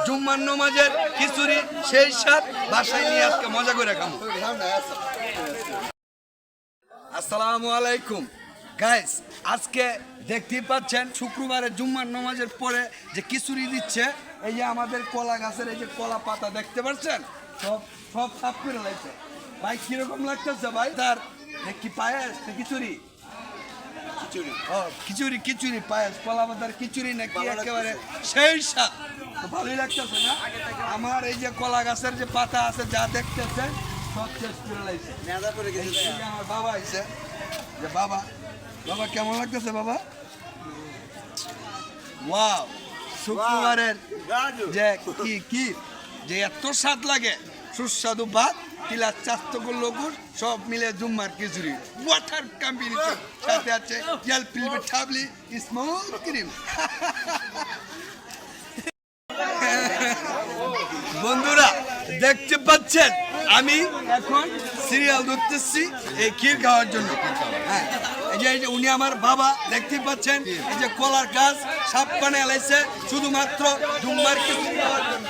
জুম্মার নামাজের খিচুড়ি সেই স্বাদ বাসায় নিয়ে আজকে মজা করে খাবো। আসসালামু আলাইকুম গাইস, আজকে দেখতেই পাচ্ছেন শুক্রবারে জুম্মার নামাজের পরে যে খিচুড়ি দিচ্ছে। এই যে আমাদের কলা গাছের এই যে কলা পাতা দেখতে পাচ্ছেন, সব সব সাফ করে লাগছে। ভাই কিরকম লাগতেছে ভাই? তার কি পায়েস না খিচুড়ি? ও খিচুড়ি খিচুড়ি পায়েস কলা পাতার খিচুড়ি নাকি একেবারে সেই স্বাদ। তো ভালোই লাগতেছে না? আমার এই যে কলা গাছের যে পাতা আছে যা দেখতেছেন সব শেষ করে লাগছে। আমার বাবা আইছে যে বাবা বাবা কেমন লাগতেছে বাবা? ওয়াও, শুক্রবারের যে কি কি যে এত স্বাদ লাগে, সুস্বাদু ভাত কিলার চাস্তক লগুর সব মিলে জুম্মার খিচুড়ি ওয়াটার কম্বিনেশন, সাথে আছে জল পিলবে ঠাবলি স্মুথ ক্রিম। বন্ধুরা দেখতে পাচ্ছেন আমি এখন সিরিয়াল ধরতেছি এই ক্ষীর খাওয়ার জন্য। হ্যাঁ, এই যে উনি আমার বাবা দেখতে পাচ্ছেন, এই যে কলার গাছ সাপ পানে এলাইছে শুধুমাত্র জুম্মার খিচুড়ি খাওয়ার জন্য।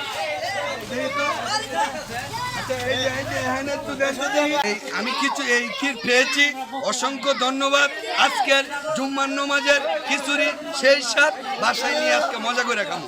আমি কিছু এই ক্ষীর পেয়েছি, অসংখ্য ধন্যবাদ। আজকের জুম্মার নামাজের খিচুড়ি সেই স্বাদ বাসায় নিয়ে আজকে মজা করে খাবো।